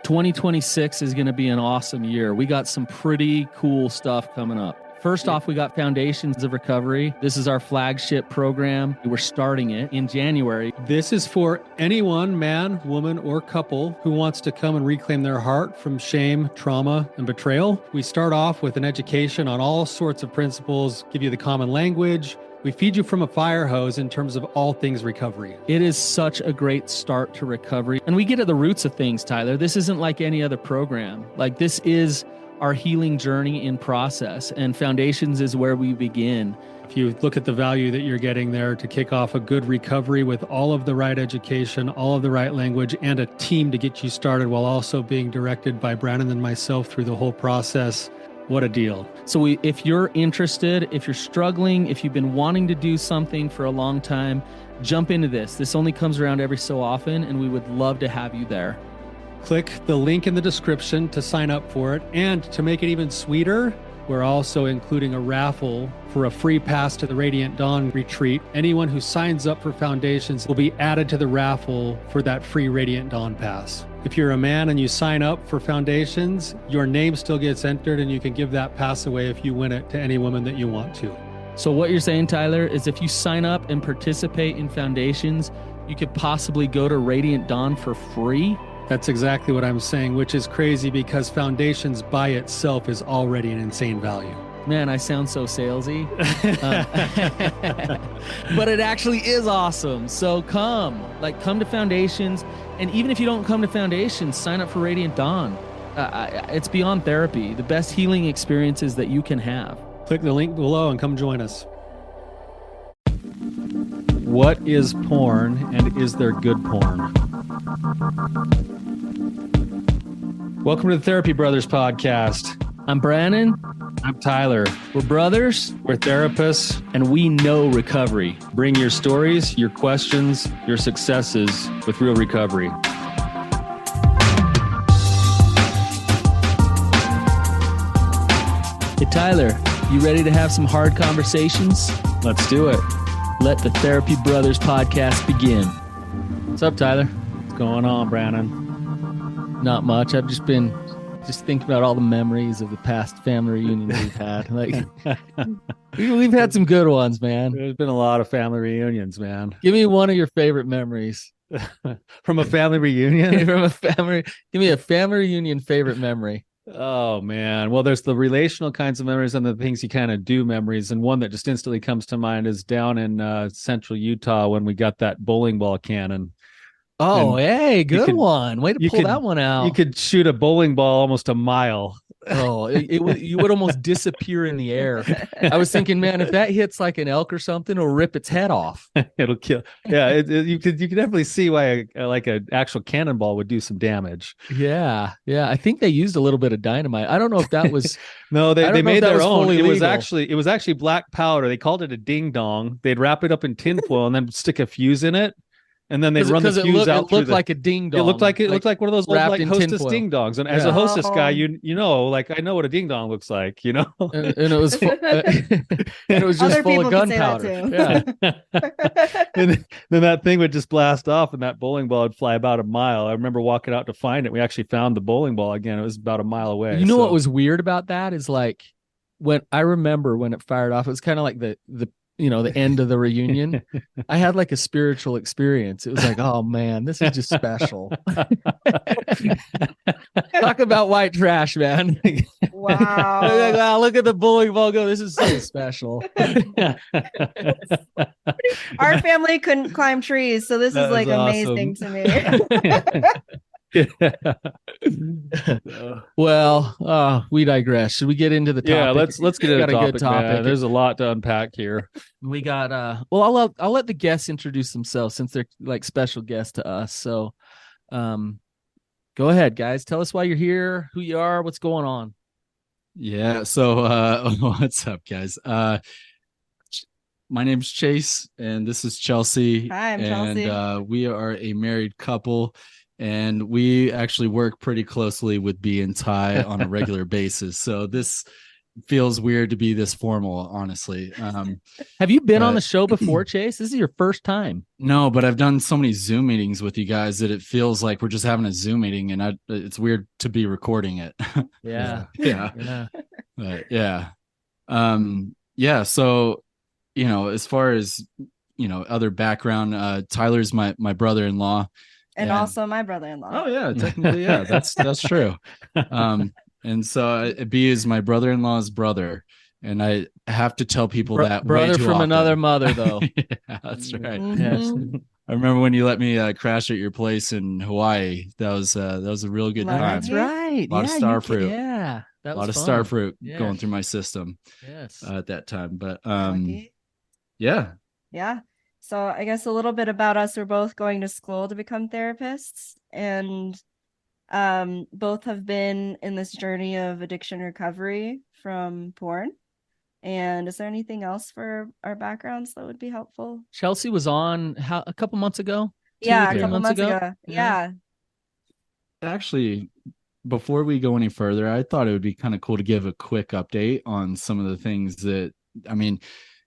2026 is going to be an awesome year. We got some pretty cool stuff coming up. First off, we got Foundations of Recovery. This is our flagship program. We're starting it in January. This is for anyone, man, woman, or couple who wants to come and reclaim their heart from shame, trauma, and betrayal. We start off with an education on all sorts of principles, give you the common language. We feed you from a fire hose in terms of all things recovery. It is such a great start to recovery. And we get at the roots of things, Tyler. This isn't like any other program. Like, this is our healing journey in process, and Foundations is where we begin. If you look at the value that you're getting there to kick off a good recovery with all of the right education, all of the right language, and a team to get you started while also being directed by Brannon and myself through the whole process, what a deal. So if you're interested, if you're struggling, if you've been wanting to do something for a long time, jump into this. This only comes around every so often, and we would love to have you there. Click the link in the description to sign up for it. And to make it even sweeter, we're also including a raffle for a free pass to the Radiant Dawn retreat. Anyone who signs up for Foundations will be added to the raffle for that free Radiant Dawn pass. If you're a man and you sign up for Foundations, your name still gets entered, and you can give that pass away if you win it to any woman that you want to. So what you're saying, Tyler, is if you sign up and participate in Foundations, you could possibly go to Radiant Dawn for free? That's exactly what I'm saying, which is crazy because Foundations by itself is already an insane value. Man, I sound so salesy. But it actually is awesome. So come to Foundations. And even if you don't come to Foundations, sign up for Radiant Dawn. It's beyond therapy, the best healing experiences that you can have. Click the link below and come join us. What is porn, and is there good porn? Welcome to the Therapy Brothers podcast. I'm Brannon. I'm Tyler. We're brothers. We're therapists. And we know recovery. Bring your stories, your questions, your successes with real recovery. Hey, Tyler, you ready to have some hard conversations? Let's do it. Let the Therapy Brothers podcast begin. What's up, Tyler? What's going on, Brannon? Not much. I've just been thinking about all the memories of the past family reunions we've had. Like, we've had some good ones, man. There's been a lot of family reunions, man. Give me one of your favorite memories. From a family reunion? Give me a family reunion favorite memory. Oh, man. Well, there's the relational kinds of memories and the things you kind of do memories. And one that just instantly comes to mind is down in central Utah when we got that bowling ball cannon. Oh, hey, good one. Way to pull that one out. You could shoot a bowling ball almost a mile. Oh, you would almost disappear in the air. I was thinking, man, if that hits like an elk or something, it'll rip its head off. It'll kill. Yeah, you could definitely see why an actual cannonball would do some damage. Yeah. I think they used a little bit of dynamite. I don't know if that was. No, they made their own. It was legal. actually black powder. They called it a ding dong. They'd wrap it up in tinfoil and then stick a fuse in it. And then they run the fuse out. It looked like a ding dong. It looked like one of those old like hostess tinfoil. ding dongs. And as a hostess guy, you know, like I know what a ding dong looks like, you know. And it was just full of gunpowder. Yeah. And then that thing would just blast off, and that bowling ball would fly about a mile. I remember walking out to find it. We actually found the bowling ball again. It was about a mile away. You know what was weird about that is like when it fired off, it was kind of like the end of the reunion. I had like a spiritual experience. It was like, oh man, this is just special. Talk about white trash, man. Wow. Like, wow, look at the bowling ball go. This is so special. Our family couldn't climb trees, so this is like amazing to me. Well, we digress. Should we get into the topic? Yeah, let's get into a good topic. Man. There's a lot to unpack here. We got I'll let the guests introduce themselves since they're like special guests to us. So go ahead, guys. Tell us why you're here, who you are, what's going on. Yeah, so what's up, guys? My name's Chase and this is Chelsea. Hi, I'm Chelsea. And we are a married couple. And we actually work pretty closely with B and Ty on a regular basis. So this feels weird to be this formal, honestly. Have you been on the show before, Chase? This is your first time. No, but I've done so many Zoom meetings with you guys that it feels like we're just having a Zoom meeting, and it's weird to be recording it. Yeah. Yeah. But yeah. Yeah. So, as far as, other background, Tyler's my brother-in-law. And also my brother-in-law. Oh yeah, technically, yeah, that's true. And so B is my brother-in-law's brother, and I have to tell people that brother way too from often. another mother, though. Yeah, that's right. Yes. I remember when you let me crash at your place in Hawaii. That was a real good time. That's right. A lot of star fruit. Yeah, that was a lot of fun. star fruit going through my system. Yes. At that time, but yeah. So I guess a little bit about us. We're both going to school to become therapists, and both have been in this journey of addiction recovery from porn. And is there anything else for our backgrounds that would be helpful? Chelsea was on a couple months ago. Yeah, a couple months ago. Yeah. Actually, before we go any further, I thought it would be kind of cool to give a quick update on some of the things that,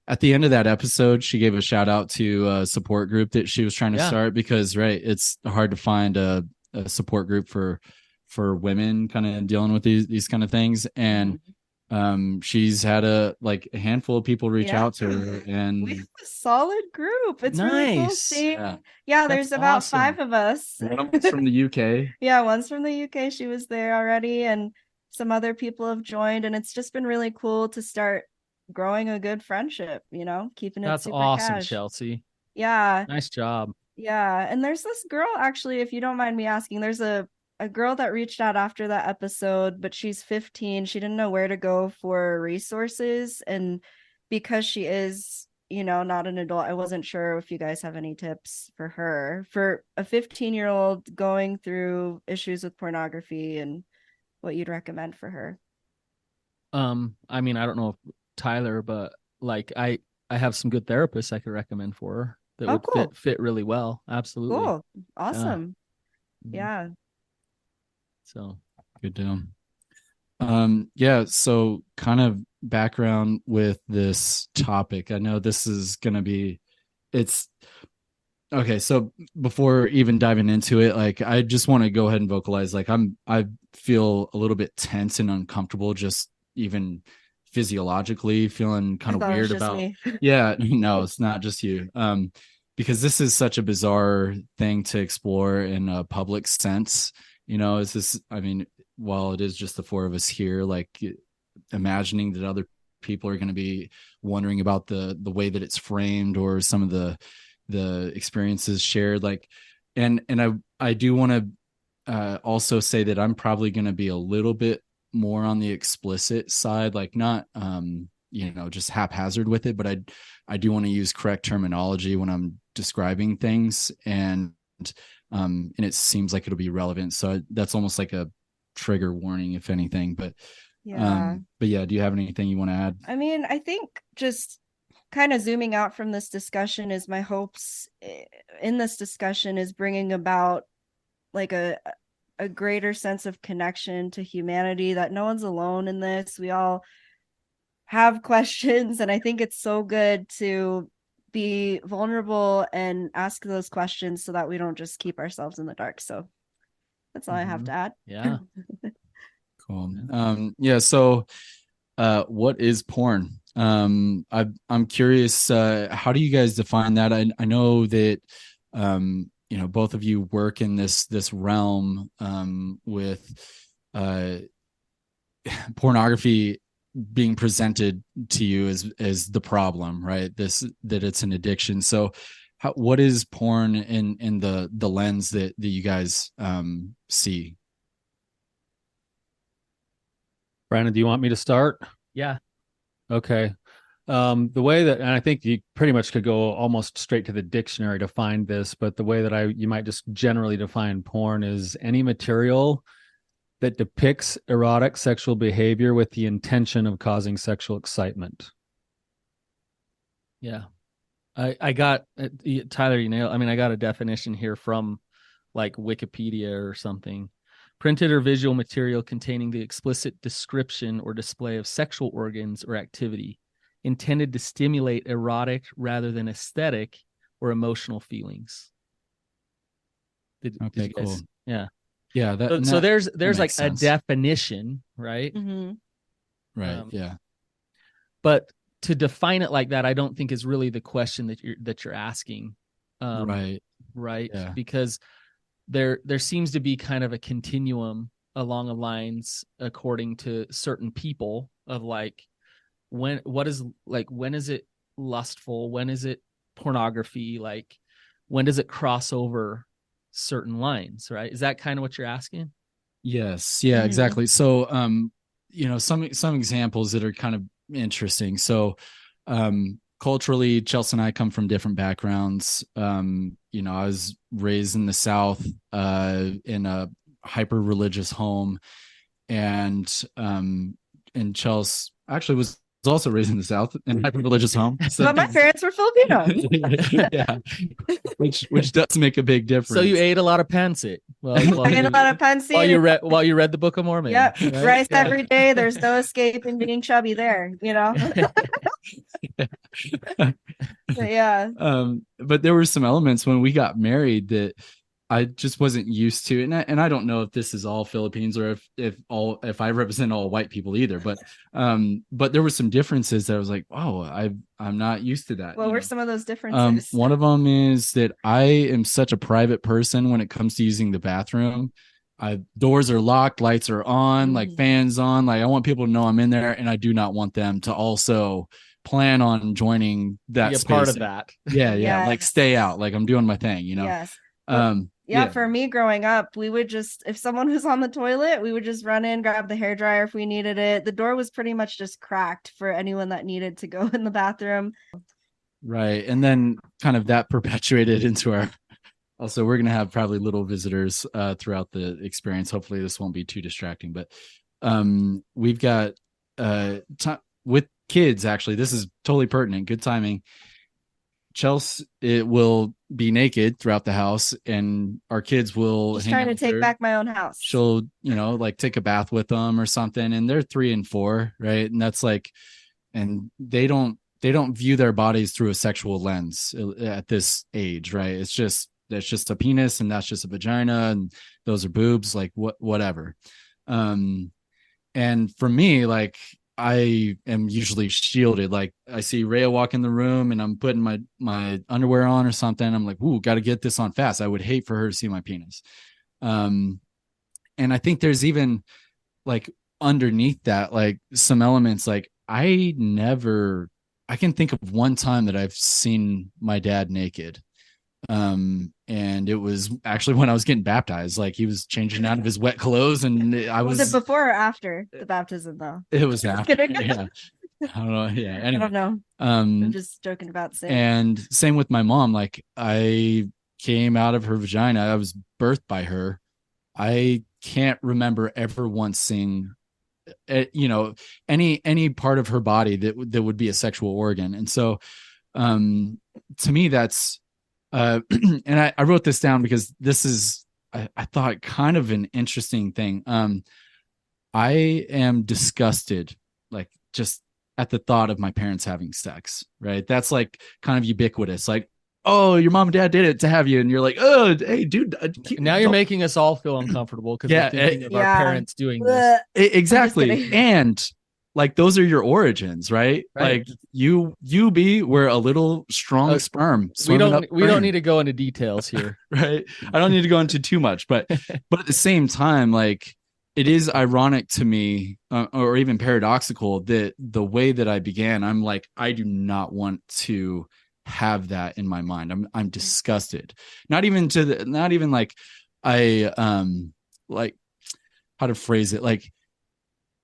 at the end of that episode, she gave a shout out to a support group that she was trying to start, because it's hard to find a support group for women kind of dealing with these kind of things. And she's had a handful of people reach out to her, and we have a solid group. It's nice. Really cool seeing. Yeah, there's about 5 of us. One's from the UK. Yeah, one's from the UK. She was there already, and some other people have joined, and it's just been really cool to start growing a good friendship, keeping it That's super awesome, cash. Chelsea. Yeah. Nice job. Yeah. And there's this girl, actually, if you don't mind me asking, there's a girl that reached out after that episode, but she's 15. She didn't know where to go for resources. And because she is, not an adult, I wasn't sure if you guys have any tips for her, for a 15-year-old going through issues with pornography, and what you'd recommend for her. I don't know if Tyler, but I have some good therapists I could recommend for her that would fit really well. Absolutely. Cool. Awesome. Yeah. So good deal. So kind of background with this topic. I know this is gonna be okay. So before even diving into it, I just want to go ahead and vocalize, I feel a little bit tense and uncomfortable, just even physiologically feeling kind of weird about me. Yeah, no, it's not just you. Because this is such a bizarre thing to explore in a public sense. It's this, while it is just the 4 of us here, imagining that other people are going to be wondering about the way that it's framed, or some of the experiences shared, and I do want to also say that I'm probably going to be a little bit more on the explicit side, not just haphazard with it, but I do want to use correct terminology when I'm describing things, and it seems like it'll be relevant, so that's almost like a trigger warning, if anything. But yeah, do you have anything you want to add? I think just kind of zooming out from this discussion, is my hopes in this discussion is bringing about a greater sense of connection to humanity, that no one's alone in this. We all have questions, and I think it's so good to be vulnerable and ask those questions, so that we don't just keep ourselves in the dark. So that's all I have to add. Yeah. Cool. So what is porn? I'm curious, how do you guys define that? I know that both of you work in this realm, with pornography being presented to you as the problem, right? That it's an addiction. So what is porn in the lens that you guys see? Brannon, do you want me to start? Yeah. Okay. The way that, and I think you pretty much could go almost straight to the dictionary to find this, but the way that you might just generally define porn is any material that depicts erotic sexual behavior with the intention of causing sexual excitement. Yeah. I got, Tyler, you nailed. I got a definition here from Wikipedia or something. Printed or visual material containing the explicit description or display of sexual organs or activity intended to stimulate erotic rather than aesthetic or emotional feelings. Okay, cool. Yeah. Yeah. So there's like sense. a definition, right? Mm-hmm. Right. Yeah. But to define it like that, I don't think is really the question that you're asking. Right. Right. Yeah. Because there seems to be kind of a continuum along the lines according to certain people of like when is it lustful, when is it pornography, like when does it cross over certain lines, right? Is that kind of what you're asking? Yes. Yeah, exactly. So some examples that are kind of interesting. So culturally, Chelsea and I come from different backgrounds. I was raised in the South in a hyper religious home, and Chelsea actually was also raised in the South in a hyper religious home. So, but my parents were Filipino. Yeah, which does make a big difference. So you ate a lot of pancit. Well, I ate a lot of pancit while you read the Book of Mormon. Yep, right? rice every day. There's no escaping being chubby there, Yeah. But there were some elements when we got married that I just wasn't used to, and I don't know if this is all Philippines or if I represent all white people either, but there were some differences that I was like, wow, I'm not used to that. What were some of those differences? One of them is that I am such a private person when it comes to using the bathroom. Doors are locked, lights are on, like fans on, like I want people to know I'm in there, and I do not want them to also plan on joining that space. Part of that. Yeah. Yes. Like stay out, like I'm doing my thing, Yes. Yeah, for me growing up, we would just, if someone was on the toilet, we would just run in, grab the hairdryer if we needed it. The door was pretty much just cracked for anyone that needed to go in the bathroom. Right. And then kind of that perpetuated into our, also we're going to have probably little visitors throughout the experience. Hopefully this won't be too distracting, but we've got with kids, actually, this is totally pertinent. Good timing. Chelsea, it will be naked throughout the house, and our kids will just trying to take back my own house. She'll, like take a bath with them or something, and they're 3 and 4, right? And that's like, and they don't view their bodies through a sexual lens at this age, right? It's just that's just a penis, and that's just a vagina, and those are boobs, like whatever. And for me, like, I am usually shielded. Like I see Rhea walk in the room and I'm putting my underwear on or something. I'm like, ooh, got to get this on fast. I would hate for her to see my penis. And I think there's even like underneath that, like some elements, like I can think of one time that I've seen my dad naked. And it was actually when I was getting baptized, like he was changing out of his wet clothes, and was it before or after the baptism though? It was after. Yeah. I don't know. Yeah. Anyway, I don't know. I'm just joking about saying. And same with my mom. Like I came out of her vagina. I was birthed by her. I can't remember ever once seeing, any part of her body that would be a sexual organ. And so, to me, that's, and I wrote this down because this is, I thought, kind of an interesting thing. I am disgusted, like just at the thought of my parents having sex, right? That's like kind of ubiquitous. Like, oh, your mom and dad did it to have you. And you're like, oh, hey, dude. Now you're making us all feel uncomfortable because we're thinking of our parents doing this. Exactly. And like, those are your origins, right? Like you be were a little strong sperm. We don't need to go into details here. Right. I don't need to go into too much, but at the same time, like, it is ironic to me, or even paradoxical, that the way that I began, I'm like, I do not want to have that in my mind. I'm disgusted. Not even like like how to phrase it, like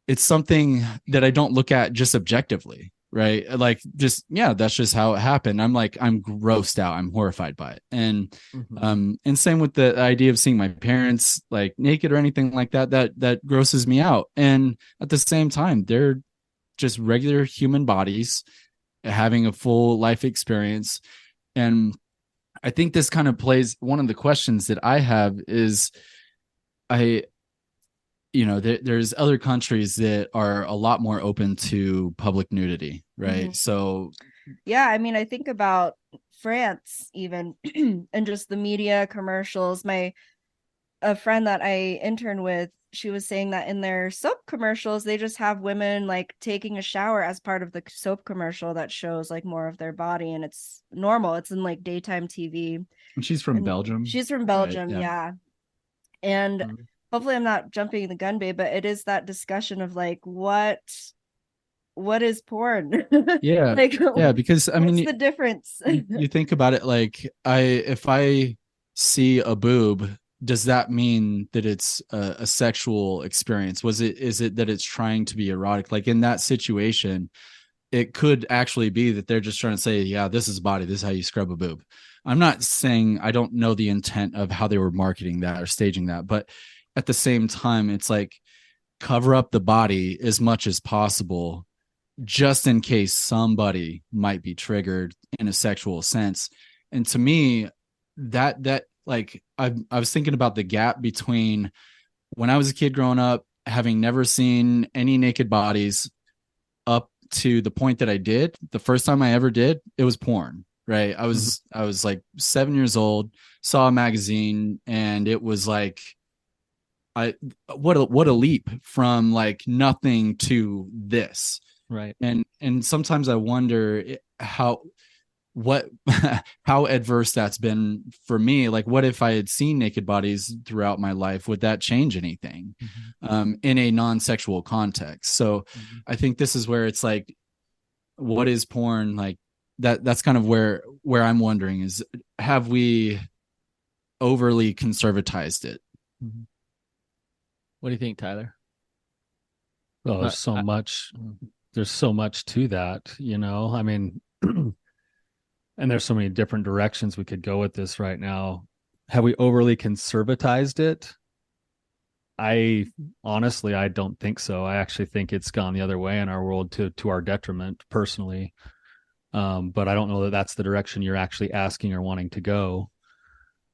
it's something that I don't look at just objectively, right? Like just, yeah, that's just how it happened. I'm like, I'm grossed out. I'm horrified by it. And and same with the idea of seeing my parents like naked or anything like that grosses me out. And at the same time, they're just regular human bodies having a full life experience. And I think this kind of plays, one of the questions that I have is, there's other countries that are a lot more open to public nudity, right? Mm-hmm. So yeah, I mean, I think about France even and just the media commercials. A friend that I interned with, she was saying that in their soap commercials, they just have women like taking a shower as part of the soap commercial that shows like more of their body, and it's normal. It's in like daytime TV. she's from Belgium. She's from Right? Belgium, yeah. And hopefully I'm not jumping the gun, babe, but it is that discussion of like what is porn? Yeah. Like, yeah, because I mean, what's the difference? you think about it, like if I see a boob, does that mean that it's a sexual experience? Is it that it's trying to be erotic? Like in that situation, it could actually be that they're just trying to say, yeah, this is body, this is how you scrub a boob. I'm not saying, I don't know the intent of how they were marketing that or staging that, but at the same time, it's like, cover up the body as much as possible just in case somebody might be triggered in a sexual sense. And to me, that like I was thinking about the gap between when I was a kid growing up, having never seen any naked bodies, up to the point that I did. The first time I ever did, it was porn, right? I was like 7 years old, saw a magazine, and it was like, what a leap from like nothing to this. Right. And sometimes I wonder how adverse that's been for me. Like, what if I had seen naked bodies throughout my life? Would that change anything in a non-sexual context? So I think this is where it's like, what is porn? Like that's kind of where I'm wondering is, have we overly conservatized it? What do you think, Tyler? Well, there's so much. There's so much to that, I mean, and there's so many different directions we could go with this right now. Have we overly conservatized it? I honestly, I don't think so. I actually think it's gone the other way in our world to our detriment personally. But I don't know that that's the direction you're actually asking or wanting to go.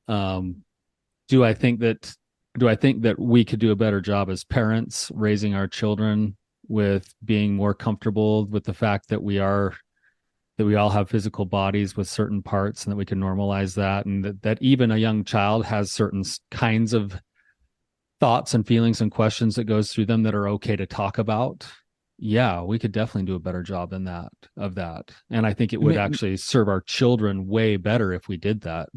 Do I think that we could do a better job as parents raising our children with being more comfortable with the fact that we all have physical bodies with certain parts, and that we can normalize that, and that even a young child has certain kinds of thoughts and feelings and questions that goes through them that are okay to talk about? Yeah, we could definitely do a better job of that. And I think it would actually serve our children way better if we did that.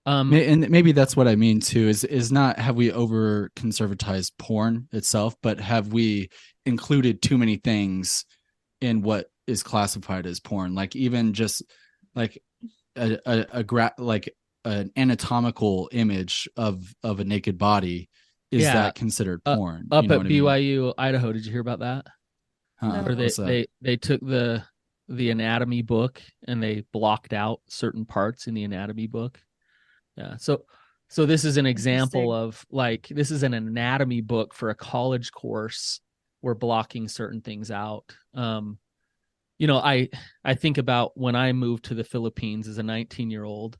And maybe that's what I mean too, is not have we over conservatized porn itself, but have we included too many things in what is classified as porn? Like even just like like an anatomical image of a naked body, is that considered porn? Up at BYU, Idaho, did you hear about that? Where they took the anatomy book and they blocked out certain parts in the anatomy book. Yeah. So this is an example of like, this is an anatomy book for a college course. We're blocking certain things out. I think about when I moved to the Philippines as a 19-year-old,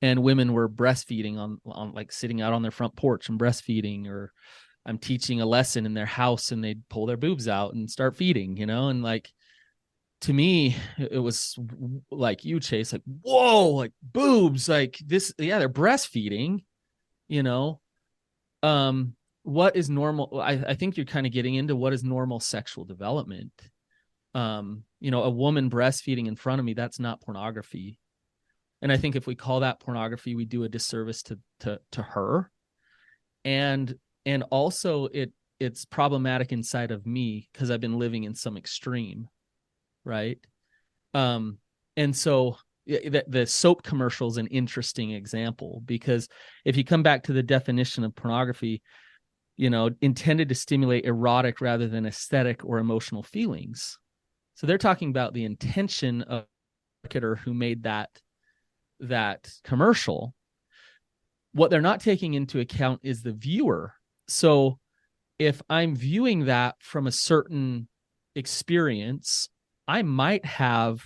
and women were breastfeeding on like sitting out on their front porch and breastfeeding, or I'm teaching a lesson in their house and they'd pull their boobs out and start feeding, and like, to me, it was like you, Chase, like, whoa, like boobs, like this. Yeah, they're breastfeeding, what is normal? I think you're kind of getting into what is normal sexual development. A woman breastfeeding in front of me, that's not pornography. And I think if we call that pornography, we do a disservice to her. And also it's problematic inside of me because I've been living in some extreme. Right. And so the soap commercial is an interesting example, because if you come back to the definition of pornography, intended to stimulate erotic rather than aesthetic or emotional feelings. So they're talking about the intention of the marketer who made that commercial. What they're not taking into account is the viewer. So if I'm viewing that from a certain experience, I might have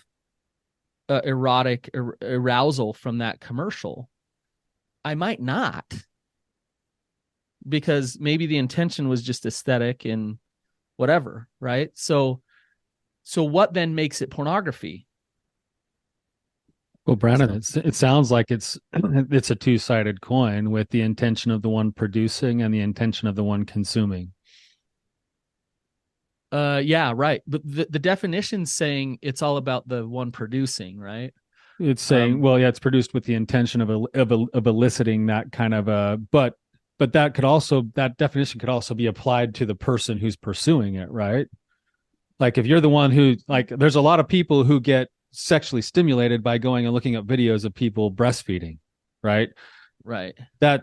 erotic arousal from that commercial. I might not. because maybe the intention was just aesthetic and whatever, right? So what then makes it pornography? Well, Brannon, it sounds like it's a two-sided coin with the intention of the one producing and the intention of the one consuming. Yeah, right. But the definition's saying it's all about the one producing, right? It's saying, well, yeah, it's produced with the intention of eliciting that kind of but that definition could also be applied to the person who's pursuing it, right? Like if you're the one who, like, there's a lot of people who get sexually stimulated by going and looking at videos of people breastfeeding, right? Right. That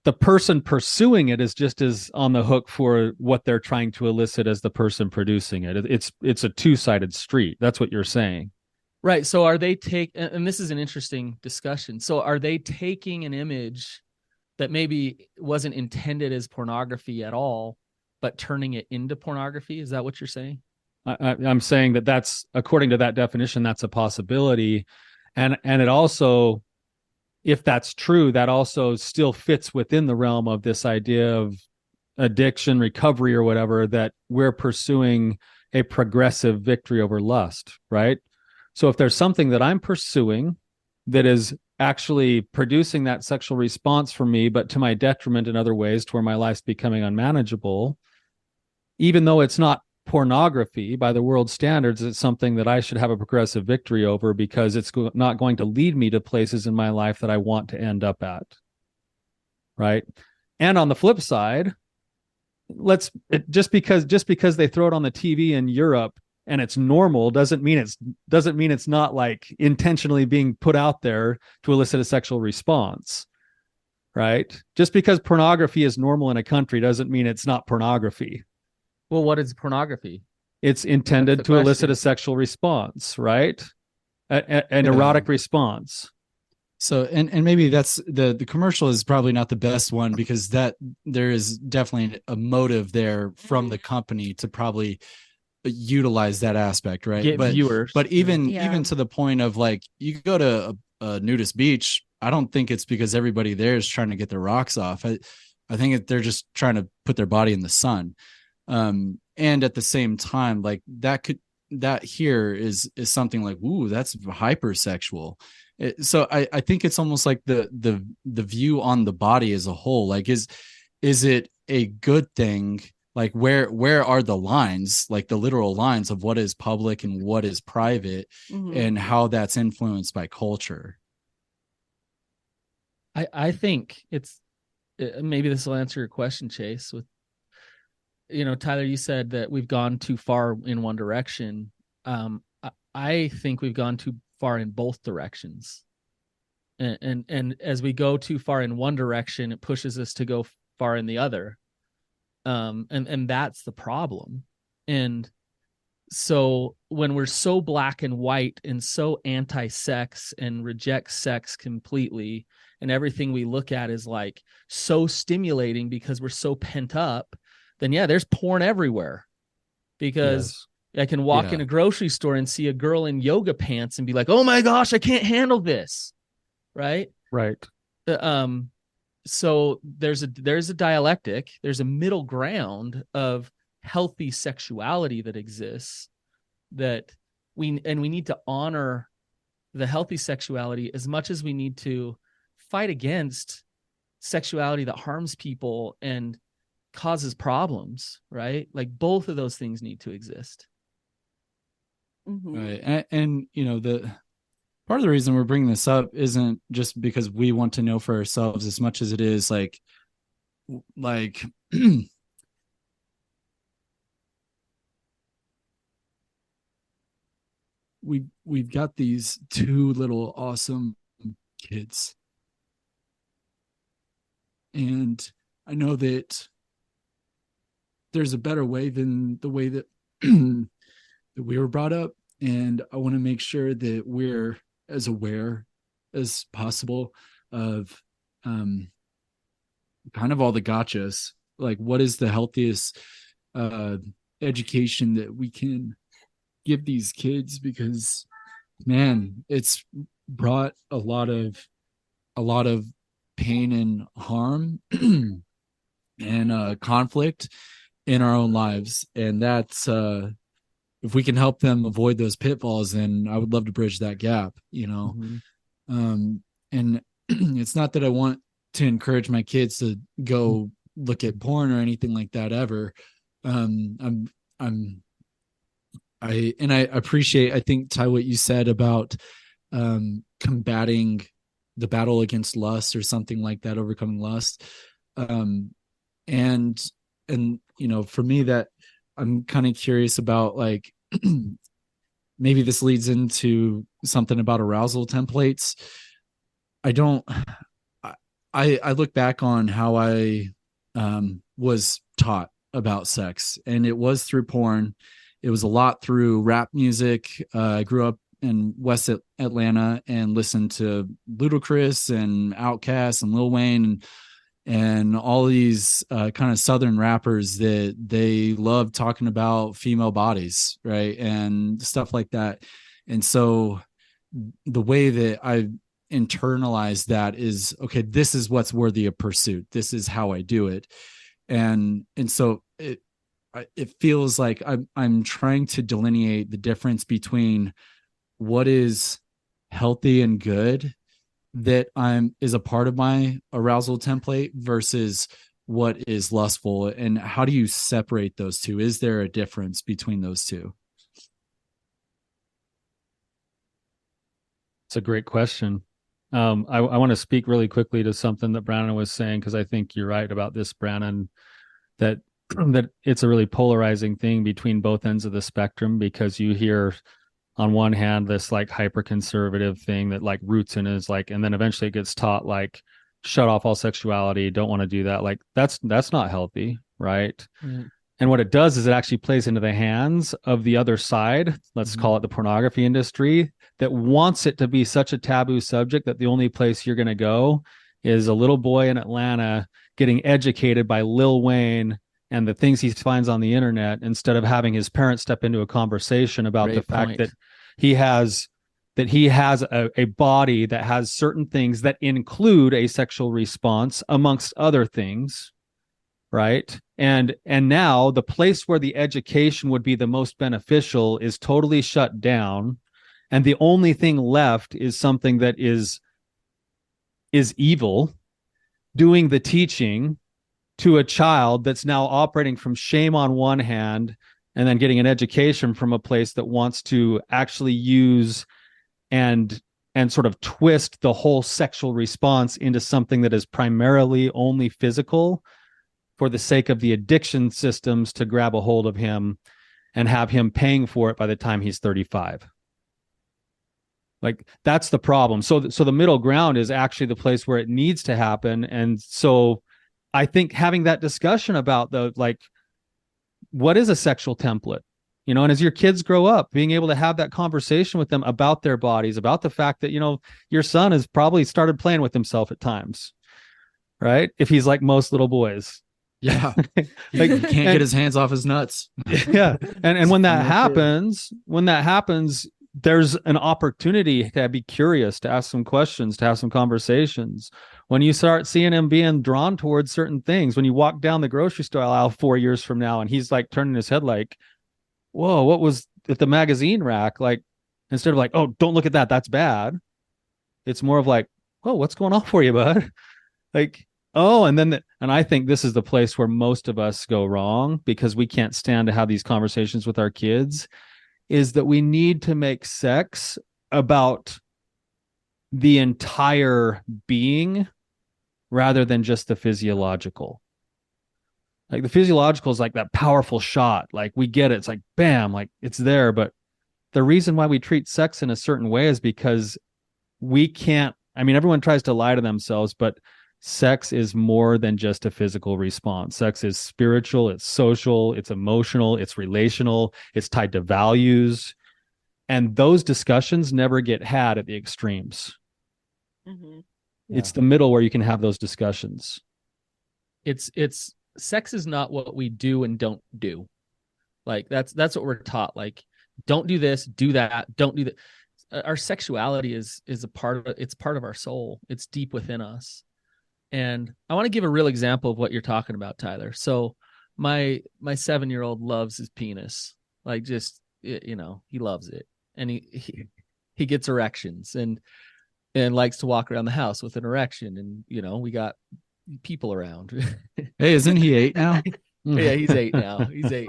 the person pursuing it is just as on the hook for what they're trying to elicit as the person producing it. It's a two-sided street. That's what you're saying. Right. So are they and this is an interesting discussion. So are they taking an image that maybe wasn't intended as pornography at all, but turning it into pornography? Is that what you're saying? I'm saying that's, according to that definition, that's a possibility. And it also, if that's true, that also still fits within the realm of this idea of addiction, recovery, or whatever, that we're pursuing a progressive victory over lust, right? So if there's something that I'm pursuing that is actually producing that sexual response for me, but to my detriment in other ways, to where my life's becoming unmanageable, even though it's not pornography by the world standards, it's something that I should have a progressive victory over, because it's not going to lead me to places in my life that I want to end up at. Right. And on the flip side, just because they throw it on the TV in Europe and it's normal doesn't mean it's not like intentionally being put out there to elicit a sexual response. Right. Just because pornography is normal in a country doesn't mean it's not pornography. Well, what is pornography? It's intended to elicit a sexual response, right? An erotic response. So, and maybe that's the commercial is probably not the best one, because that there is definitely a motive there from the company to probably utilize that aspect, right? Get viewers. But even to the point of, like, you go to a nudist beach, I don't think it's because everybody there is trying to get their rocks off. I think they're just trying to put their body in the sun. And at the same time, like, that here is something like, ooh, that's hypersexual. So I think it's almost like the view on the body as a whole. Like, is it a good thing? Like, where are the lines, like the literal lines of what is public and what is private, and how that's influenced by culture? I think it's, maybe this will answer your question, Chase. With, Tyler, you said that we've gone too far in one direction. I think we've gone too far in both directions. And as we go too far in one direction, it pushes us to go far in the other. And that's the problem. And so when we're so black and white and so anti-sex and reject sex completely, and everything we look at is like so stimulating because we're so pent up, then yeah, there's porn everywhere. Because I can walk in a grocery store and see a girl in yoga pants and be like, oh my gosh, I can't handle this. Right. So there's a dialectic, there's a middle ground of healthy sexuality that exists, that we need to honor the healthy sexuality as much as we need to fight against sexuality that harms people and causes problems, right? Like, both of those things need to exist. Right. And the part of the reason we're bringing this up isn't just because we want to know for ourselves, as much as it is like we've got these two little awesome kids, and I know that there's a better way than the way that that we were brought up, and I want to make sure that we're as aware as possible of kind of all the gotchas. Like, what is the healthiest education that we can give these kids? Because, man, it's brought a lot of pain and harm and conflict in our own lives. And that's if we can help them avoid those pitfalls, then I would love to bridge that gap, you know. And it's not that I want to encourage my kids to go look at porn or anything like that ever. I appreciate, I think, Ty, what you said about combating the battle against lust or something like that, overcoming lust. And you know, for me, that I'm kind of curious about, like, maybe this leads into something about arousal templates. I look back on how I was taught about sex, and it was through porn. It was a lot through rap music. I grew up in West Atlanta and listened to Ludacris and Outkast and Lil Wayne and all these kind of Southern rappers that they love talking about female bodies, right? And stuff like that. And so the way that I internalized that is, okay, this is what's worthy of pursuit. This is how I do it. And so it feels like I'm trying to delineate the difference between what is healthy and good that is a part of my arousal template versus what is lustful, and how do you separate those two? Is there a difference between those two? It's a great question. I want to speak really quickly to something that Brannon was saying, because I think you're right about this, Brannon, that it's a really polarizing thing between both ends of the spectrum, because you hear on one hand this like hyper conservative thing that like roots in is like, and then eventually it gets taught like, shut off all sexuality, don't want to do that. Like that's not healthy, right? And what it does is it actually plays into the hands of the other side, let's call it the pornography industry, that wants it to be such a taboo subject that the only place you're going to go is a little boy in Atlanta getting educated by Lil Wayne and the things he finds on the internet, instead of having his parents step into a conversation about the fact that he has a body that has certain things that include a sexual response amongst other things, right? And now the place where the education would be the most beneficial is totally shut down, and the only thing left is something that is evil doing the teaching to a child that's now operating from shame on one hand, and then getting an education from a place that wants to actually use and sort of twist the whole sexual response into something that is primarily only physical for the sake of the addiction systems to grab a hold of him and have him paying for it by the time he's 35. Like that's the problem. So the middle ground is actually the place where it needs to happen. And so I think having that discussion about what is a sexual template, you know, and as your kids grow up, being able to have that conversation with them about their bodies, about the fact that, you know, your son has probably started playing with himself at times, right? If he's like most little boys. Yeah. Like he can't get his hands off his nuts. Yeah. And when that happens, there's an opportunity to be curious, to ask some questions, to have some conversations. When you start seeing him being drawn towards certain things, when you walk down the grocery store aisle 4 years from now and he's like turning his head like, whoa, what was at the magazine rack? Like, instead of like, oh, don't look at that, that's bad. It's more of like, oh, what's going on for you, bud? Like, oh, and I think this is the place where most of us go wrong, because we can't stand to have these conversations with our kids, is that we need to make sex about the entire being rather than just the physiological. Like the physiological is like that powerful shot. Like we get it. It's like, bam, like it's there. But the reason why we treat sex in a certain way is because we can't, I mean, everyone tries to lie to themselves, but sex is more than just a physical response. Sex is spiritual, it's social, it's emotional, it's relational, it's tied to values. And those discussions never get had at the extremes. Mm-hmm. Yeah. It's the middle where you can have those discussions. It's sex is not what we do and don't do. Like that's what we're taught. Like, don't do this, do that, don't do that. Our sexuality is a part of it. It's part of our soul. It's deep within us. And I want to give a real example of what you're talking about, Tyler. So my 7-year-old loves his penis, like just, you know, he loves it, and he gets erections and likes to walk around the house with an erection, and you know, we got people around. Hey, isn't he 8 now? Yeah, he's 8 now. He's 8.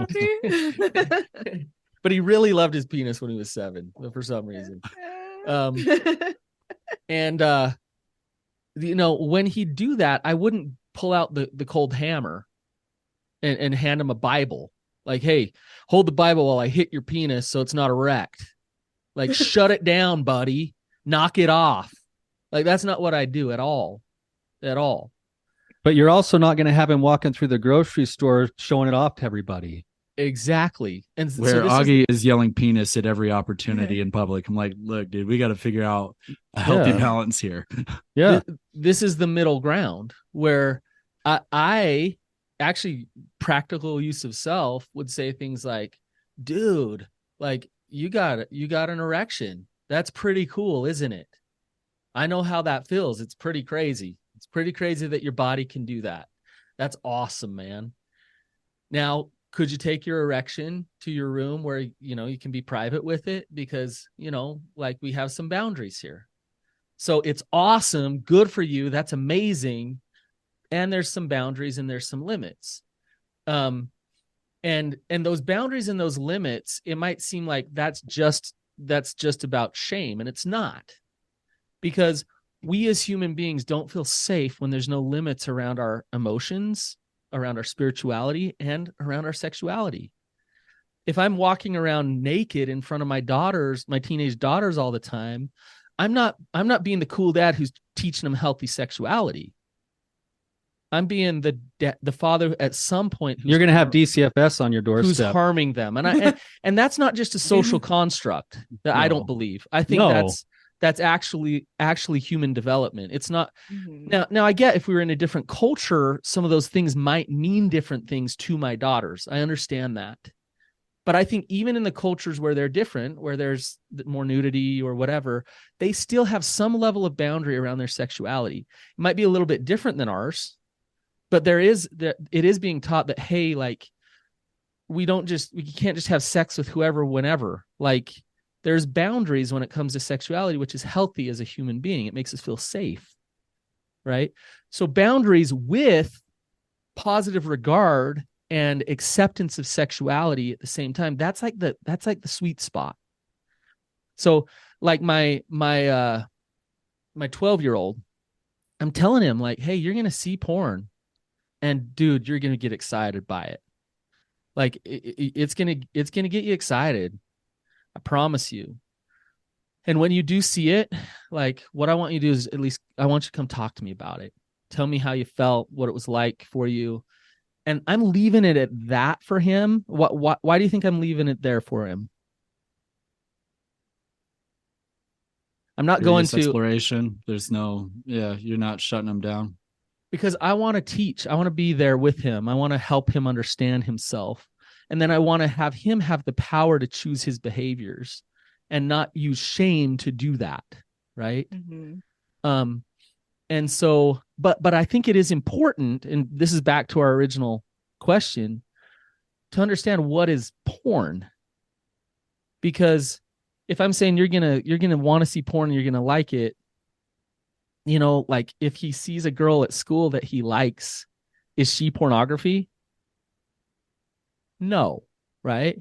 But he really loved his penis when he was 7, for some reason. And you know, when he'd do that, I wouldn't pull out the cold hammer and hand him a Bible. Like, hey, hold the Bible while I hit your penis so it's not erect. Like, shut it down, buddy. Knock it off. Like, that's not what I do at all. At all. But you're also not going to have him walking through the grocery store showing it off to everybody. Exactly. And where so Augie is yelling penis at every opportunity in public. I'm like, look, dude, we got to figure out a healthy balance here. Yeah. This is the middle ground where I actually, practical use of self would say things like, dude, like you got an erection. That's pretty cool, isn't it? I know how that feels. It's pretty crazy. It's pretty crazy that your body can do that. That's awesome, man. Now, could you take your erection to your room where, you know, you can be private with it? Because, you know, like we have some boundaries here. So it's awesome. Good for you. That's amazing. And there's some boundaries and there's some limits. And those boundaries and those limits, it might seem like that's just about shame. And it's not, because we as human beings don't feel safe when there's no limits around our emotions, around our spirituality, and around our sexuality. If I'm walking around naked in front of my teenage daughters all the time, I'm not being the cool dad who's teaching them healthy sexuality. I'm being the father at some point. You're going to have DCFS on your doorstep. Who's harming them. And that's not just a social construct that I don't believe. I think that's actually human development. It's not. Now I get, if we were in a different culture, some of those things might mean different things to my daughters. I understand that. But I think even in the cultures where they're different, where there's more nudity or whatever, they still have some level of boundary around their sexuality. It might be a little bit different than ours, but it is being taught that, hey, like we can't just have sex with whoever, whenever. Like, there's boundaries when it comes to sexuality, which is healthy as a human being. It makes us feel safe, right? So boundaries with positive regard and acceptance of sexuality at the same time, that's like the sweet spot. So like my 12-year-old, I'm telling him, like, hey, you're going to see porn, and dude, you're going to get excited by it. Like it's going to get you excited. I promise you. And when you do see it, like, what I want you to do is, at least I want you to come talk to me about it. Tell me how you felt, what it was like for you. And I'm leaving it at that for him. Why do you think I'm leaving it there for him? I'm not going to exploration. There's no, you're not shutting him down. Because I want to teach. I want to be there with him. I want to help him understand himself. And then I want to have him have the power to choose his behaviors and not use shame to do that. Right. Mm-hmm. And so, but I think it is important, and this is back to our original question, to understand what is porn. Because if I'm saying you're gonna want to see porn and you're gonna like it, you know, like if he sees a girl at school that he likes, is she pornography? No, right?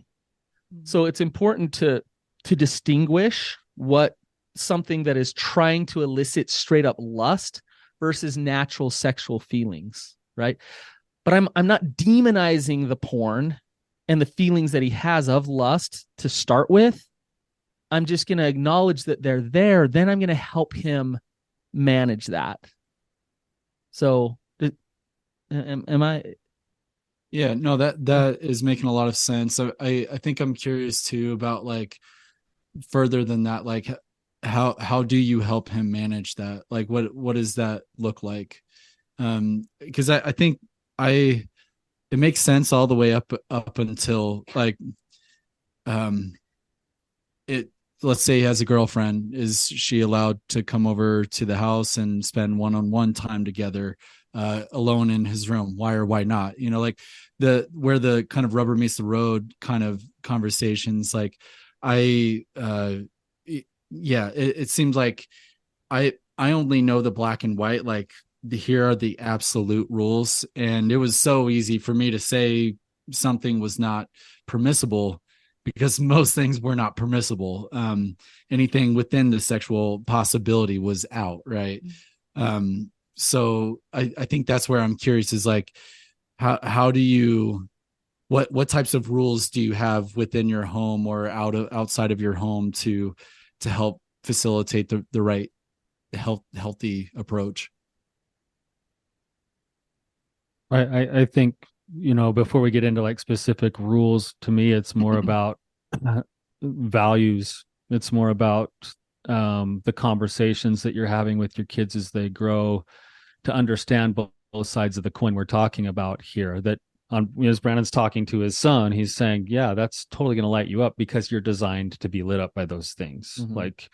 So it's important to distinguish what something that is trying to elicit straight up lust versus natural sexual feelings, right? But I'm not demonizing the porn and the feelings that he has of lust to start with. I'm just going to acknowledge that they're there. Then I'm going to help him manage that. So am I? Yeah, no, that is making a lot of sense. I think I'm curious too about, like, further than that, like how do you help him manage that? Like what does that look like? Because I think it makes sense all the way up until, like, let's say he has a girlfriend, is she allowed to come over to the house and spend one-on-one time together, alone in his room? Why or why not? Like where the kind of rubber meets the road kind of conversations. Like it seems like I only know the black and white, like here are the absolute rules. And it was so easy for me to say something was not permissible because most things were not permissible. Anything within the sexual possibility was out. Right. So I think that's where I'm curious is like, how do you, what types of rules do you have within your home or outside of your home to help facilitate the right healthy approach? I think, before we get into like specific rules, to me, it's more about values. It's more about the conversations that you're having with your kids as they grow, to understand both sides of the coin we're talking about here. That as Brannon's talking to his son, he's saying, yeah, that's totally going to light you up because you're designed to be lit up by those things. Mm-hmm. Like,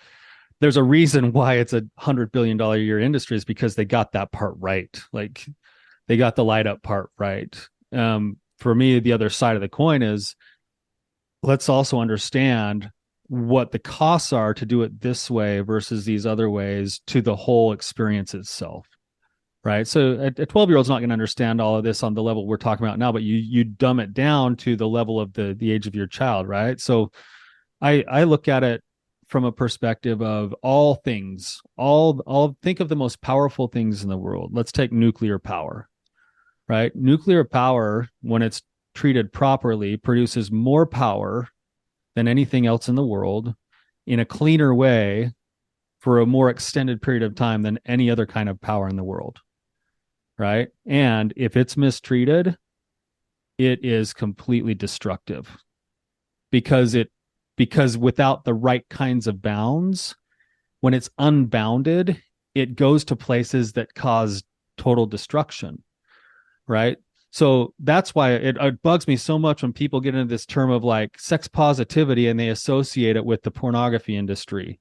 there's a reason why it's $100 billion a year industry, is because they got that part right. Like, they got the light up part right. For me, the other side of the coin is, let's also understand what the costs are to do it this way versus these other ways to the whole experience itself. Right. So a 12-year-old's not going to understand all of this on the level we're talking about now, but you dumb it down to the level of the age of your child. Right. So I look at it from a perspective of all things, all think of the most powerful things in the world. Let's take nuclear power. Right. Nuclear power, when it's treated properly, produces more power than anything else in the world in a cleaner way for a more extended period of time than any other kind of power in the world. Right. And if it's mistreated, it is completely destructive because without the right kinds of bounds, when it's unbounded, it goes to places that cause total destruction. Right. So that's why it bugs me so much when people get into this term of like sex positivity and they associate it with the pornography industry.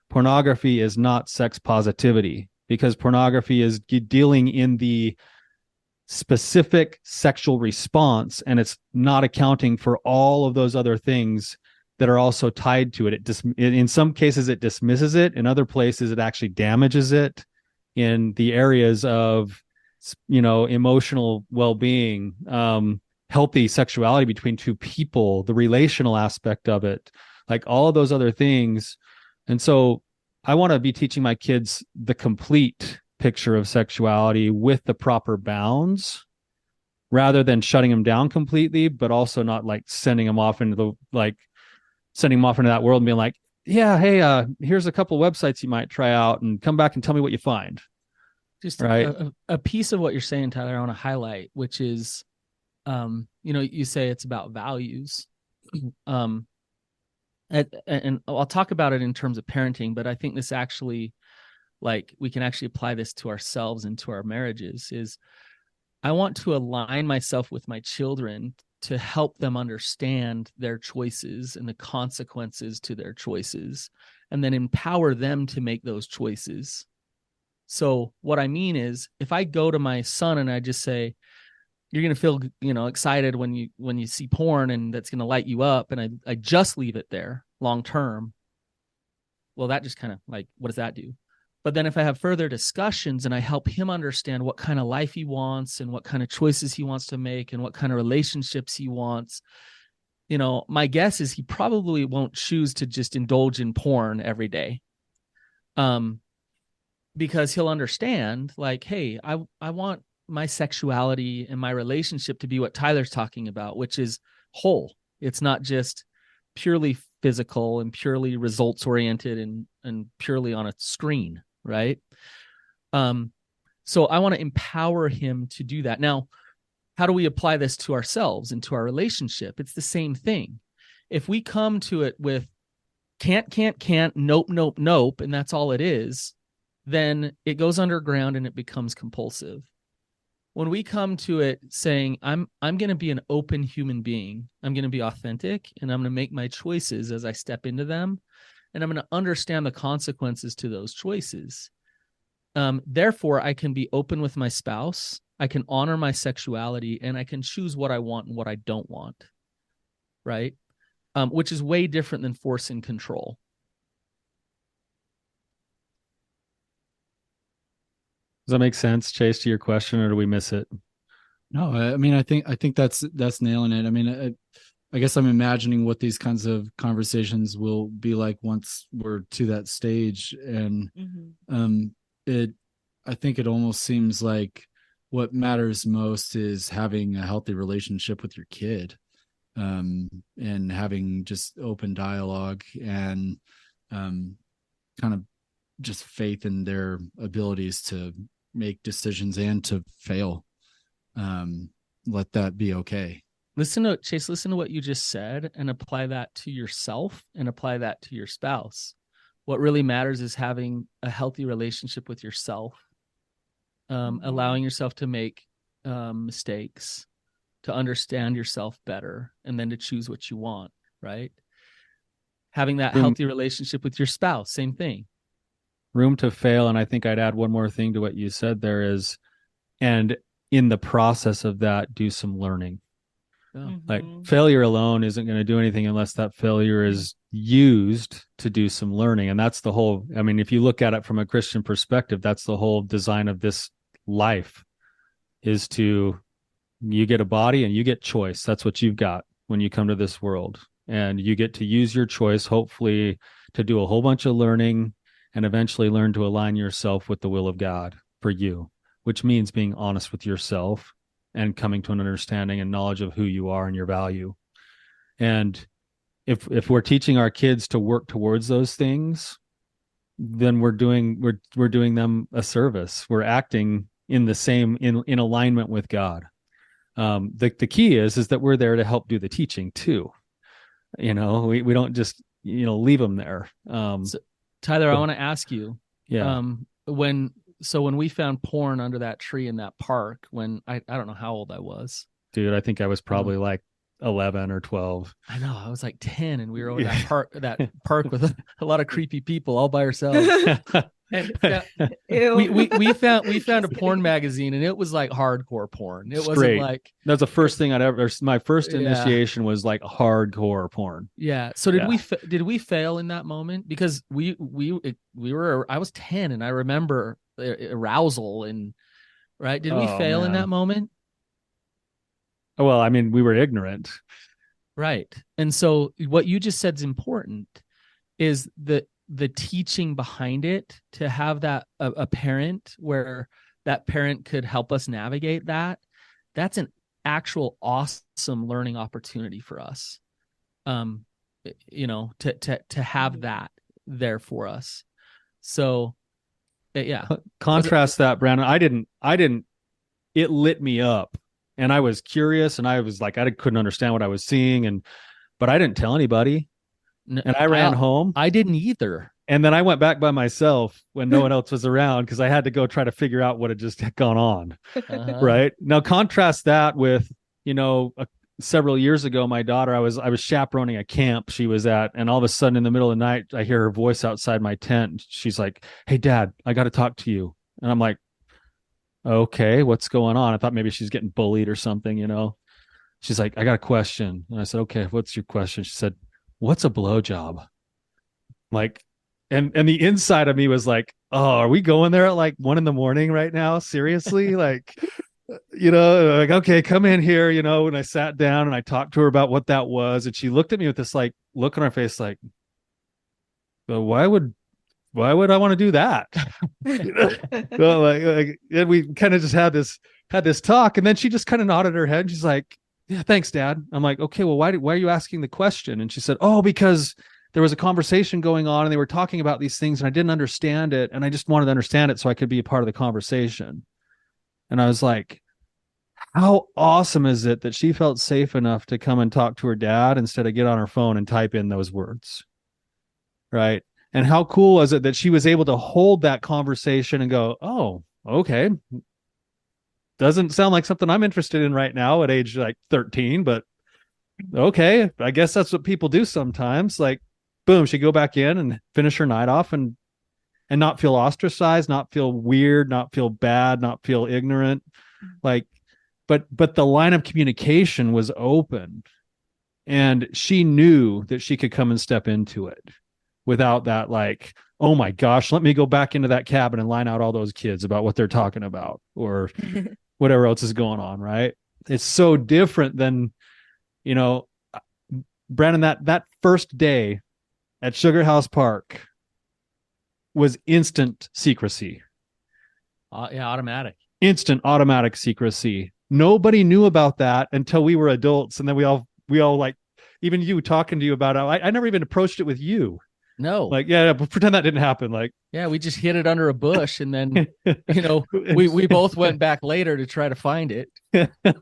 Pornography is not sex positivity, because pornography is dealing in the specific sexual response, and it's not accounting for all of those other things that are also tied to it. In some cases, it dismisses it. In other places, it actually damages it in the areas of, emotional well-being, healthy sexuality between two people, the relational aspect of it, like all of those other things. And so I want to be teaching my kids the complete picture of sexuality with the proper bounds, rather than shutting them down completely, but also not like sending them off into that world and being like, yeah, hey, here's a couple websites you might try out and come back and tell me what you find. Just right. A piece of what you're saying, Tyler, I want to highlight, which is, you say it's about values. And I'll talk about it in terms of parenting, but I think this actually, like, we can actually apply this to ourselves and to our marriages. Is I want to align myself with my children to help them understand their choices and the consequences to their choices, and then empower them to make those choices. So what I mean is, if I go to my son and I just say, you're going to feel, excited when you see porn, and that's going to light you up, and I just leave it there long term, well, that just kind of, like, what does that do? But then if I have further discussions and I help him understand what kind of life he wants and what kind of choices he wants to make and what kind of relationships he wants, my guess is he probably won't choose to just indulge in porn every day. Because he'll understand, like, hey, I want my sexuality and my relationship to be what Tyler's talking about, which is whole. It's not just purely physical and purely results oriented and purely on a screen, right? So I want to empower him to do that. Now, how do we apply this to ourselves and to our relationship? It's the same thing. If we come to it with can't, nope, and that's all it is, then it goes underground and it becomes compulsive. When we come to it saying, I'm going to be an open human being, I'm going to be authentic, and I'm going to make my choices as I step into them, and I'm going to understand the consequences to those choices. Therefore, I can be open with my spouse. I can honor my sexuality, and I can choose what I want and what I don't want. Right? Which is way different than force and control. Does that make sense, Chase, to your question, or do we miss it? No, I mean, I think that's nailing it. I mean, I guess I'm imagining what these kinds of conversations will be like once we're to that stage. And I think it almost seems like what matters most is having a healthy relationship with your kid, and having just open dialogue and kind of just faith in their abilities to make decisions and to fail. Let that be okay. Listen to what you just said and apply that to yourself and apply that to your spouse. What really matters is having a healthy relationship with yourself, allowing yourself to make mistakes, to understand yourself better, and then to choose what you want, right? Having that healthy relationship with your spouse, same thing. Room to fail. And I think I'd add one more thing to what you said there is, and in the process of that, do some learning. Like failure alone isn't going to do anything unless that failure is used to do some learning. And that's the whole, I mean, if you look at it from a Christian perspective, that's the whole design of this life, is to, you get a body and you get choice. That's what you've got when you come to this world, and you get to use your choice, hopefully, to do a whole bunch of learning and eventually learn to align yourself with the will of God for you, which means being honest with yourself and coming to an understanding and knowledge of who you are and your value. And if we're teaching our kids to work towards those things, then we're doing them a service. We're acting in the same, in alignment with God. The key is that we're there to help do the teaching too. We don't just, leave them there. So, Tyler, I want to ask you, when we found porn under that tree in that park, when I don't know how old I was. Dude, I think I was probably like 11 or 12. I know, I was like 10, and we were over that park with a lot of creepy people all by ourselves. And we found a porn magazine, and it was like hardcore porn. It wasn't like, that's the first thing my first initiation was like hardcore porn. Yeah. So did we fail in that moment? Because I was 10, and I remember arousal, and right. Did we fail in that moment? Well, I mean, we were ignorant. Right. And so what you just said is important, is the teaching behind it, to have that a parent where that parent could help us navigate that. That's an actual awesome learning opportunity for us. To have that there for us. So yeah. Contrast that, Brannon. I didn't, it lit me up, and I was curious, and I was like, I couldn't understand what I was seeing, but I didn't tell anybody. And I ran home. I didn't either. And then I went back by myself when no one else was around, because I had to go try to figure out what had just gone on. Right now, contrast that with, several years ago, my daughter, I was chaperoning a camp she was at, and all of a sudden in the middle of the night, I hear her voice outside my tent. She's like, "Hey, Dad, I got to talk to you." And I'm like, "Okay, what's going on?" I thought maybe she's getting bullied or something. She's like, "I got a question." And I said, "Okay, what's your question?" She said, "What's a blowjob?" Like, and the inside of me was like, "Oh, are we going there at like 1 a.m. right now? Seriously?" Like, like, "Okay, come in here," and I sat down and I talked to her about what that was. And she looked at me with this like look on her face, like, "Well, why would I want to do that?" Well, like, and we kind of just had this talk. And then she just kind of nodded her head. She's like, "Yeah, thanks, Dad." I'm like, "Okay, well, why are you asking the question?" And she said, "Oh, because there was a conversation going on, and they were talking about these things, and I didn't understand it. And I just wanted to understand it so I could be a part of the conversation." And I was like, how awesome is it that she felt safe enough to come and talk to her dad instead of get on her phone and type in those words? Right. And how cool was it that she was able to hold that conversation and go, "Oh, okay. Doesn't sound like something I'm interested in right now at age like 13, but okay, I guess that's what people do sometimes." Like, boom, she'd go back in and finish her night off and not feel ostracized, not feel weird, not feel bad, not feel ignorant. Like, but the line of communication was open, and she knew that she could come and step into it without that, like, oh my gosh, let me go back into that cabin and line out all those kids about what they're talking about or whatever else is going on, right? It's so different than, you know, Brannon, that first day at Sugar House Park was instant secrecy. Yeah, automatic. Instant automatic secrecy. Nobody knew about that until we were adults, and then we all like, even you talking to you about it. I never even approached it with you. No. Like, yeah, but pretend that didn't happen. Like, yeah, we just hid it under a bush, and then, you know, we both went back later to try to find it.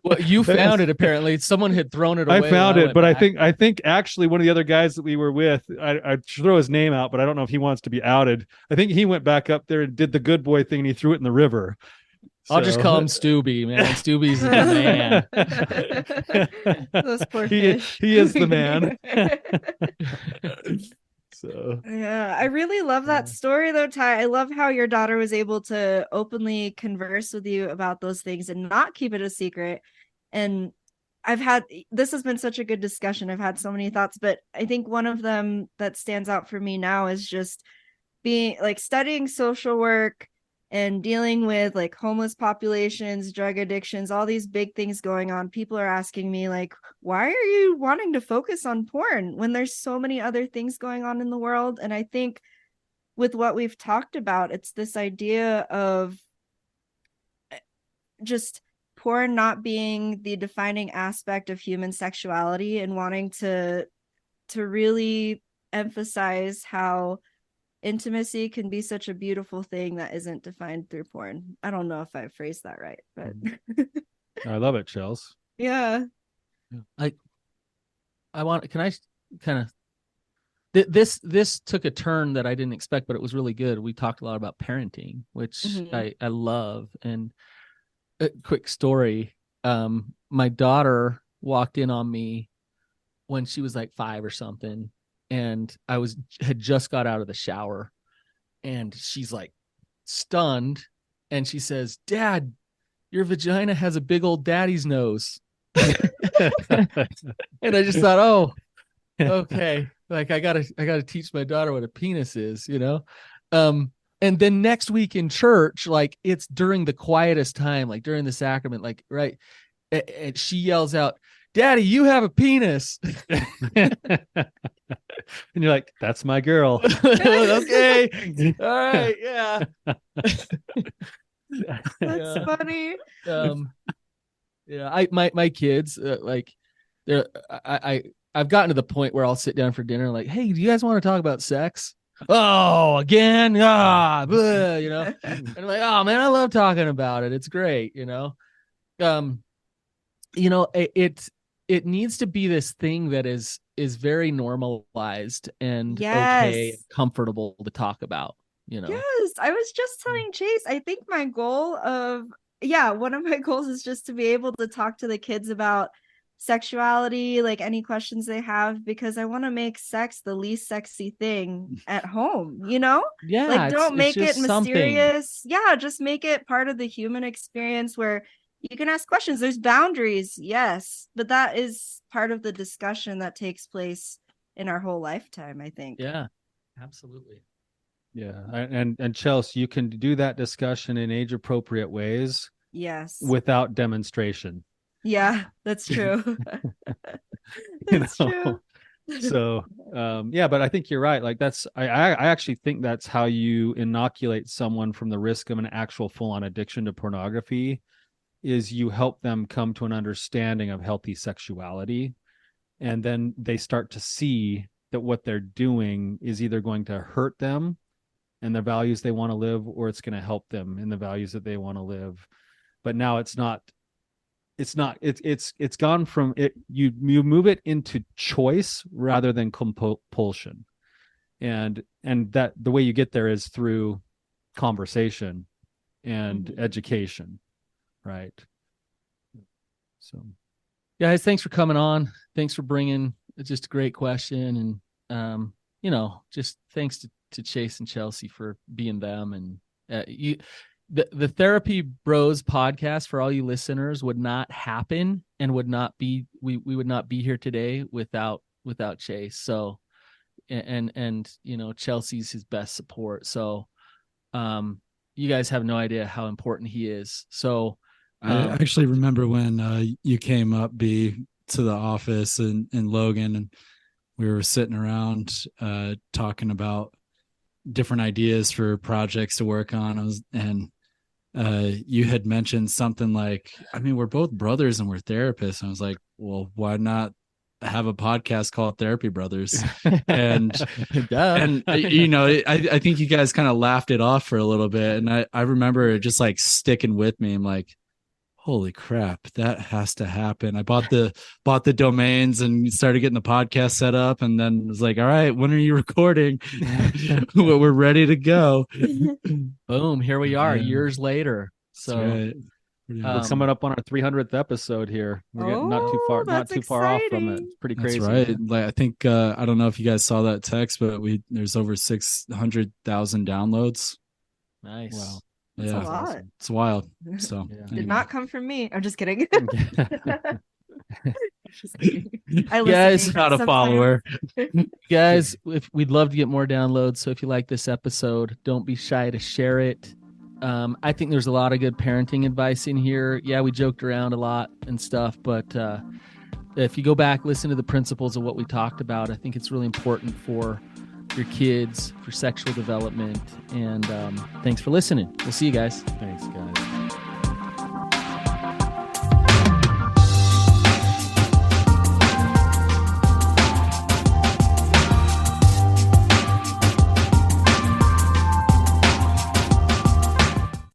Well, you found it, apparently. Someone had thrown it away. I found it, but back. I think actually one of the other guys that we were with, I throw his name out, but I don't know if he wants to be outed. I think he went back up there and did the good boy thing, and he threw it in the river. I'll just call him Stubby, man. Stubby's the man. Those poor fish. He is the man. So yeah, I really love that story though, Ty. I love how your daughter was able to openly converse with you about those things and not keep it a secret. And this has been such a good discussion. I've had so many thoughts, but I think one of them that stands out for me now is just being like studying social work and dealing with like homeless populations, drug addictions, all these big things going on. People are asking me like, why are you wanting to focus on porn when there's so many other things going on in the world? And I think with what we've talked about, it's this idea of just porn not being the defining aspect of human sexuality, and wanting to really emphasize how intimacy can be such a beautiful thing that isn't defined through porn. I don't know if I phrased that right, but I love it, Chels. Yeah. Can I kind of this took a turn that I didn't expect, but it was really good. We talked a lot about parenting, which I love. And a quick story, my daughter walked in on me when she was like 5 or something, and I had just got out of the shower, and she's like stunned, and she says, "Dad, your vagina has a big old daddy's nose." And I just thought, oh, okay, like I gotta teach my daughter what a penis is, you know. And then next week in church, like it's during the quietest time, like during the sacrament, like right, and she yells out, "Daddy, you have a penis." And you're like, that's my girl. Okay. All right. Yeah. That's funny. Yeah. My kids, like I've gotten to the point where I'll sit down for dinner, like, "Hey, do you guys want to talk about sex?" "Oh, again?" Blah, you know. And I'm like, "Oh man, I love talking about it. It's great." You know, it needs to be this thing that is very normalized and okay, and comfortable to talk about, you know. Yes, I was just telling Chase, I think one of my goals is just to be able to talk to the kids about sexuality, like any questions they have, because I want to make sex the least sexy thing at home, you know? Yeah, like don't make it mysterious. Something. Yeah, just make it part of the human experience where you can ask questions. There's boundaries, yes, but that is part of the discussion that takes place in our whole lifetime, I think. Yeah, absolutely. Yeah, and Chelsea, you can do that discussion in age appropriate ways. Yes. Without demonstration. Yeah, that's true. That's true. So, but I think you're right. Like I actually think that's how you inoculate someone from the risk of an actual full-on addiction to pornography, is you help them come to an understanding of healthy sexuality. And then they start to see that what they're doing is either going to hurt them and the values they want to live, or it's going to help them in the values that they want to live. But now it's gone from it. You move it into choice rather than compulsion. And that the way you get there is through conversation and education. Right. So, guys, thanks for coming on. Thanks for bringing just a great question. And just thanks to Chase and Chelsea for being them. And the Therapy Bros podcast, for all you listeners, would not happen and would not be, we would not be here today without Chase. So, and Chelsea's his best support. So, you guys have no idea how important he is. So, I actually remember when you came up, B, to the office in Logan, and we were sitting around talking about different ideas for projects to work on. You had mentioned something like, I mean, we're both brothers and we're therapists. And I was like, well, why not have a podcast called Therapy Brothers? And I think you guys kind of laughed it off for a little bit, and I remember it just like sticking with me. I'm like, holy crap, that has to happen. I bought the domains and started getting the podcast set up, and then was like, all right, when are you recording? We're ready to go. Boom, here we are, years later. So right. We're coming up on our 300th episode here. We're getting not too far off from it. It's pretty crazy. That's right. Like, I think I don't know if you guys saw that text, but there's over 600,000 downloads. Nice. Wow. That's a lot. Awesome. It's wild. So did not come from me. I'm just kidding. I guys, not a follower. Guys, we'd love to get more downloads. So if you like this episode, don't be shy to share it. I think there's a lot of good parenting advice in here. Yeah, we joked around a lot and stuff, but if you go back, listen to the principles of what we talked about, I think it's really important for your kids, for sexual development. And thanks for listening. We'll see you guys. Thanks, guys.